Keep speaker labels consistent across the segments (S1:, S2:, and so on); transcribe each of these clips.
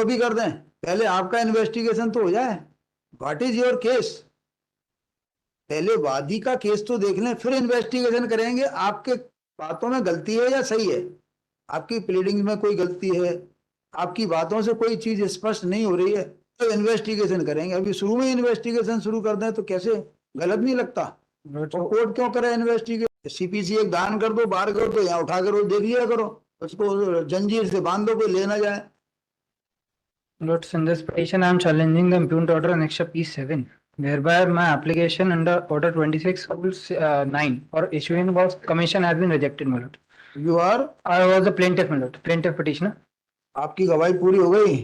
S1: अभी कर दें? पहले आपका इन्वेस्टिगेशन तो हो जाए। What is your case? पहले वादी का केस तो देख लें, फिर इन्वेस्टिगेशन करेंगे आपके बातों में गलती है या सही है। आपकी प्लीडिंग में कोई गलती है, आपकी बातों से कोई चीज स्पष्ट नहीं हो रही है, तो इन्वेस्टिगेशन करेंगे। अभी शुरू में इन्वेस्टिगेशन शुरू कर दें तो कैसे? गलत नहीं लगता? तो कोर्ट क्यों करे इन्वेस्टिगेशन? सीपीसी एक दान कर दो, बार कर दो, यहाँ उठा कर देख लिया करो, उसको जंजीर से बांध दो, कोई ले ना जाए।
S2: Notes in this petition, I am challenging the impugned order annexure P7, whereby my application under order 26 rules 9 for issuing of commission has been rejected, my lord.
S1: You are?
S2: I was the plaintiff, my lord, plaintiff petitioner.
S1: आपकी गवाही पूरी हो गई?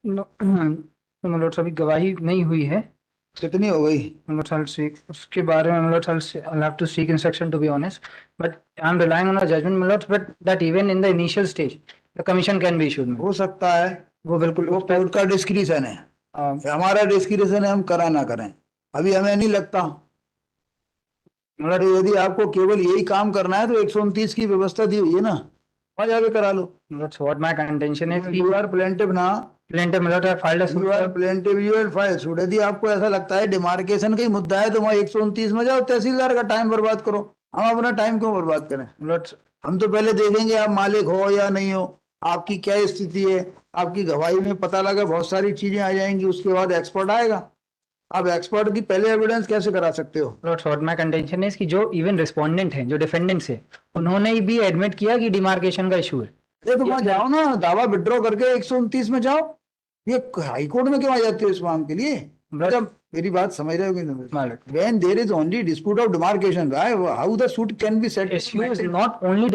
S2: No, my lord, अभी गवाही नहीं हुई है।
S1: कितनी हो गई?
S2: My lord, I'll seek उसके बारे में, my lord, I'll have to seek instruction, to be honest, but I'm relying on a judgment, my lord, but that even in the initial stage the commission can be issued.
S1: हो सकता है,
S2: वो बिल्कुल
S1: वो court का discretion है, हमारा discretion है, हम करा ना करें। अभी हमें नहीं लगता। मतलब यदि आपको केवल यही काम करना है तो 129 की व्यवस्था दी हुई है ना, वहां जाके करा लो।
S2: That's what my contention is.
S1: You are plaintiff ना?
S2: Plaintiff, my lord, I filed a suit.
S1: You are plaintiff, you will file suit। यदि आपको ऐसा लगता है डिमार्केशन का ही मुद्दा है तो वहाँ 129 में जाओ, तहसीलदार का टाइम बर्बाद करो। हम अपना टाइम क्यों बर्बाद करें? हम तो पहले देखेंगे आप मालिक हो या नहीं हो, आपकी क्या स्थिति है। आपकी गवाही में पता लगा बहुत सारी चीजें आ जाएंगी, उसके बाद एक्सपर्ट आएगा। आप एक्सपर्ट की पहले एविडेंस कैसे करा सकते हो?
S2: व्हाट माय कंटेंशन है कि जो इवन रिस्पोंडेंट हैं, जो डिफेंडेंट्स है, उन्होंने भी एडमिट किया कि डिमार्केशन का इशू है।
S1: ये तो वहां जाओ ना, दावा विड्रॉ करके 129 में जाओ। ये हाई कोर्ट में क्यों आ जाते हो इस मांग के लिए? जब मेरी बात समझ रहे हो कि नहीं? When there is only dispute of demarcation, how the suit can be set?
S2: Issue is not only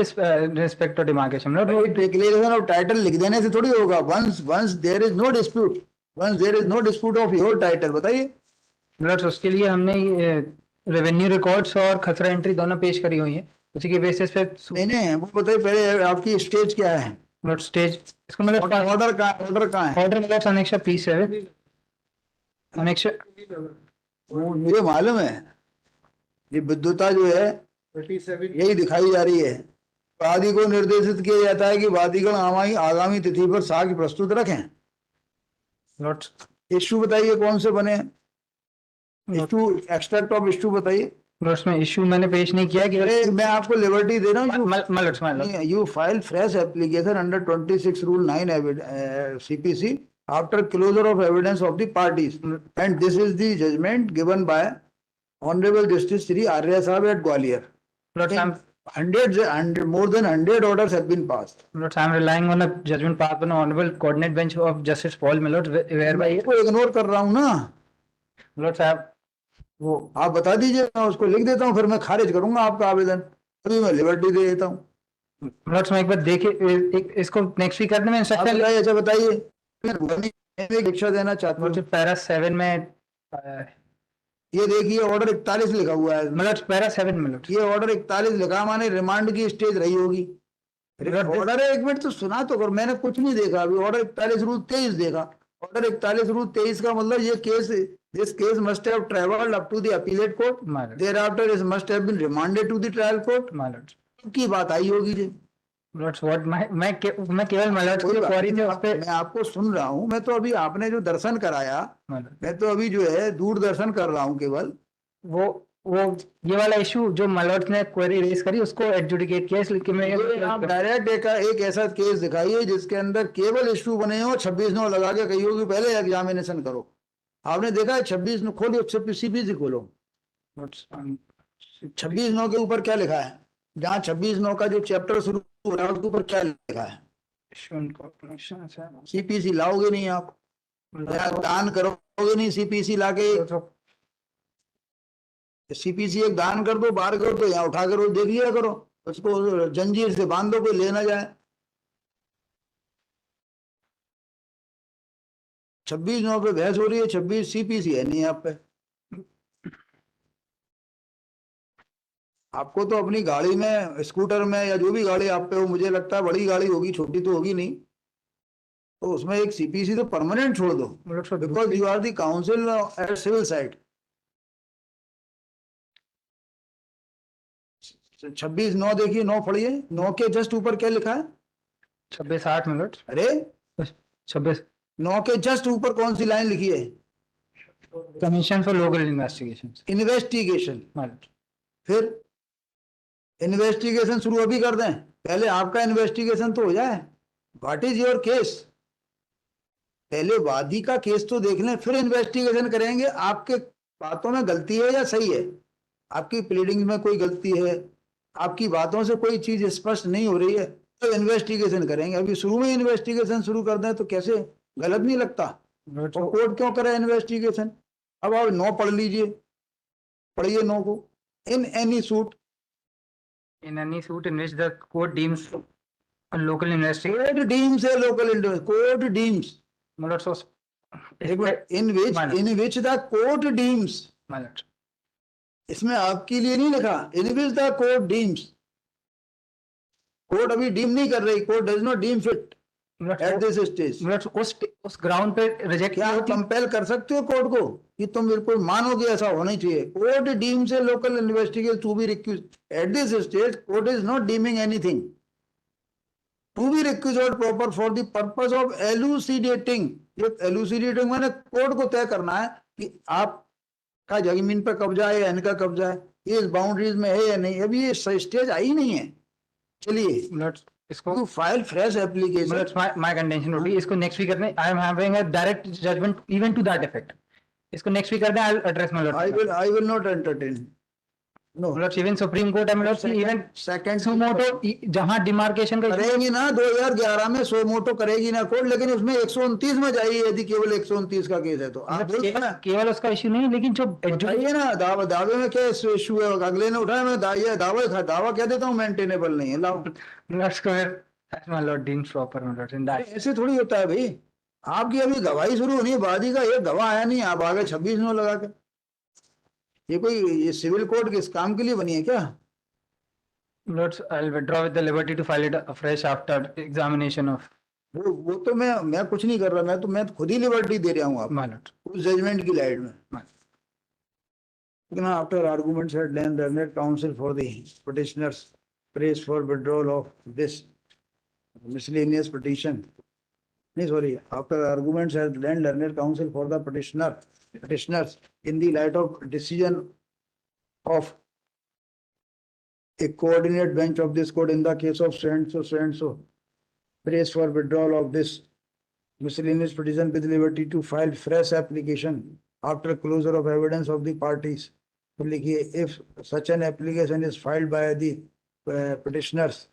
S2: respect to demarcation.
S1: Declaration of title लिख देने से थोड़ी होगा। Once there is no dispute, once there is no dispute of your title, बताइए।
S2: उसके लिए हमने revenue records और खसरा एंट्री दोनों पेश करी हुई है, उसी के बेसिस पे।
S1: नहीं, वो बताइए पहले आपकी स्टेज क्या है?
S2: स्टेज इसको मतलब
S1: ऑर्डर कहाँ है?
S2: ऑर्डर मतलब अनेक्शा P7 अनेक्शा।
S1: मुझे मालूम है, ये विद्युता जो है यही दिखाई जा रही है। वादी को निर्देशित किया जाता है कि वादीगण आगामी तिथि पर साक्ष्य प्रस्तुत रखें। इश्यू बताइए कौन से बने? इश्यू, एक्सट्रैक्ट ऑफ इश्यू बताइए।
S2: उसमें इश्यू मैंने पेश नहीं किया कि
S1: मैं आपको लिबर्टी दे रहा हूँ। You file fresh application under 26 rule 9 CPC after closure of evidence of the parties, and this is the judgment given by Honorable Justice Sri Arya Sahab at Gwalior. More than 100 orders have been passed.
S2: I am relying on a judgment passed by the Honorable Coordinate Bench of Justice Paul Millot, whereby
S1: को ignore कर रहा हूँ ना।
S2: Millot साहब,
S1: वो आप बता दीजिए, मैं उसको लिख देता हूँ, फिर मैं खारिज करूंगा आपका आवेदन। अभी मैं लिबर्टी दे देता हूँ।
S2: Millot एक बार देखिए, इसको नेक्स्ट वीक करने में इंस्ट्रक्शन।
S1: अच्छा बताइए, शिक्षा देना चाहता हूँ।
S2: पैरा 7 में
S1: ये देखिए ऑर्डर 41 लिखा हुआ है।
S2: मतलब पैरा 7 मिनट,
S1: ये ऑर्डर 41 लिखा, माने रिमांड की स्टेज रही होगी। ऑर्डर है, एक मिनट तो सुना तो कर, मैंने कुछ नहीं देखा अभी। ऑर्डर 41 रूल 23 देखा। ऑर्डर 41 रूल 23 का मतलब ये case, this case must have travelled up to the appellate court, thereafter it must have been remanded to the trial court. की बात आई होगी जी।
S2: मैं केवल
S1: मैं आपको सुन रहा हूँ। मैं तो अभी आपने जो दर्शन कराया, मैं तो अभी जो है दूरदर्शन कर रहा हूँ केवल।
S2: वो ये वाला इशू जो मलॉट ने क्वेरी रेज करी उसको एडजुडिकेट किया, इसलिए मैं
S1: आप डायरेक्ट एक ऐसा केस दिखाइए जिसके अंदर केवल इशू बने हो, 26/9 लगा के कही होगी पहले एग्जामिनेशन करो। आपने देखा है 26/9? खोलो CPC खोलो, 26/9 के ऊपर क्या लिखा है? जहाँ 26/9 का जो चैप्टर शुरू हो रहा है उसके ऊपर क्या लिखा है? CPC लाओगे नहीं आप, दान करोगे नहीं CPC लाके। CPC एक दान कर दो, बार कर दो, यहाँ उठा कर देख लिया करो, उसको जंजीर से बांध दो, कोई ले ना जाए। 26/9 पे बहस हो रही है, 26 CPC है नहीं आप पे। आपको तो अपनी गाड़ी में, स्कूटर में या जो भी गाड़ी आप पे हो, मुझे लगता है बड़ी गाड़ी होगी, छोटी तो होगी नहीं, तो उसमें एक CPC तो परमानेंट छोड़ दो, because you are the counsel at civil side. 26/9 देखिए, 9 पढ़िए, 9 के जस्ट ऊपर क्या लिखा है?
S2: 26/8 मिनट।
S1: अरे
S2: 26
S1: 9 के जस्ट ऊपर कौन सी लाइन लिखी है?
S2: Commission for local investigations.
S1: Investigation.
S2: My lord.
S1: फिर इन्वेस्टिगेशन शुरू अभी कर दें? पहले आपका इन्वेस्टिगेशन तो हो जाए। What is your case? पहले वादी का केस तो देख लें, फिर इन्वेस्टिगेशन करेंगे आपके बातों में गलती है या सही है, आपकी प्लीडिंग में कोई गलती है, आपकी बातों से कोई चीज स्पष्ट नहीं हो रही है, तो इन्वेस्टिगेशन करेंगे। अभी शुरू में इन्वेस्टिगेशन शुरू कर दें तो कैसे? गलत नहीं लगता?
S2: Lord,
S1: तो
S2: so
S1: कोर्ट क्यों करे इन्वेस्टिगेशन? अब आप 9 पढ़ लीजिए, पढ़िए 9 को। In any suit,
S2: in any suit in which the court deems a local investigation,
S1: court deems है local, court deems,
S2: my lord, so
S1: in which the court deems,
S2: my lord.
S1: इसमें आपके लिए नहीं लिखा, in which the court deems. Court अभी deem नहीं कर रही, court does not deem fit at this stage.
S2: My lord, उस ग्राउंड पे रिजेक्ट
S1: क्या आप कंपेल कर सकते हो कोर्ट को कि तुम बिल्कुल मानो कि ऐसा होना ही चाहिए? Court deems a local investigation to be recused at this stage, court is not deeming anything to be recused proper for the purpose of elucidating. Elucidating मैंने कोर्ट को तय करना है कि आपका जमीन पर कब्जा है या इनका कब्जा है, ये इस बाउंड्रीज में है या नहीं। अभी ये स्टेज आई नहीं है। चलिए,
S2: Lord, इसको
S1: to file fresh application.
S2: Lord, my contention would be इसको next week करने I am having a direct judgment even to that effect. इसको next week करने I will address my lord.
S1: I will not entertain. No.
S2: Lord, even Supreme Court है Lord, even
S1: second
S2: suo motu जहाँ demarcation का
S1: करेगी ना 2011 में suo motu करेगी ना कोर्ट, लेकिन उसमें 129 में जाइए यदि केवल 129 का केस है तो। आप बोलते हैं ना,
S2: केवल उसका इशू नहीं लेकिन जो
S1: बताइए ना दावे में क्या इशू है? अगले ने उठाया, मैं ये दावा कह देता हूँ मेंटेनेबल नहीं है, लाओ।
S2: Lord, my lord deems proper my lord in that.
S1: ऐसे थोड़ी होता है भाई। आपकी अभी गवाही शुरू होनी है, वादी का एक गवाह आया नहीं, आप आगे 26 नो लगा के। ये सिविल कोर्ट किस काम के लिए बनी है क्या?
S2: Lord, I'll withdraw with the liberty to file it afresh after examination of
S1: वो तो मैं कुछ नहीं कर रहा, मैं तो खुद ही लिबर्टी दे रहा हूँ आप
S2: my lord.
S1: उस जजमेंट की लाइट में। After arguments had lain, the learned counsel for the petitioners prays for withdrawal of this miscellaneous petition. No, sorry. After arguments had lain, learned counsel for the petitioners in the light of decision of a coordinate bench of this court in the case of so and so, prays for withdrawal of this miscellaneous petition with liberty to file fresh application after closure of evidence of the parties. If such an application is filed by the petitioners,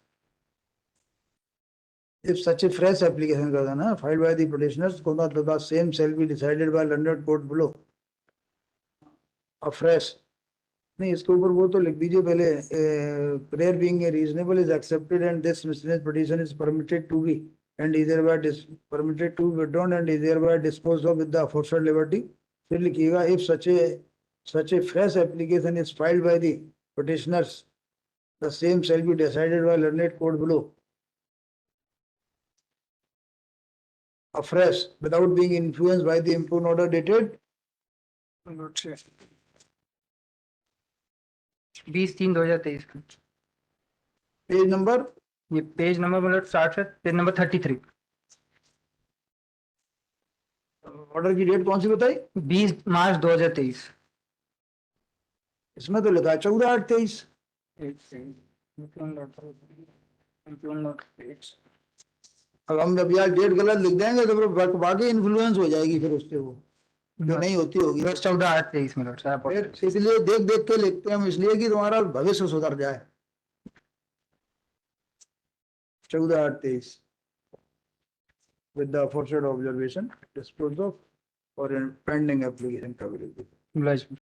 S1: if such a fresh application filed by the petitioners, the same shall be decided by learned court below afresh. नहीं, इसके ऊपर वो तो लिख दीजिए पहले, prayer being reasonable is accepted and this miscellaneous petition is permitted to be and is thereby permitted to be withdrawn and is thereby disposed of with the aforesaid liberty. फिर लिखिएगा if such a fresh application is filed by the petitioners, the same shall be decided by learned court below afresh without being influenced by the impugned order dated
S2: 20/3/2023.
S1: page number,
S2: ये page number मतलब start है page number 33.
S1: Order की date कौन सी बताई?
S2: 20 मार्च 2023.
S1: इसमें तो लिखा है 14/8/23। अब हम जब यार डेट गलत लिख देंगे तो फिर बाकी इन्फ्लुएंस हो जाएगी फिर उससे, वो जो नहीं होती होगी।
S2: 14/8/23 में
S1: फिर इसलिए देख देख के लिखते हैं हम, इसलिए कि तुम्हारा भविष्य सुधर जाए। 14/8/23 with the aforesaid observation disposed of or in pending application का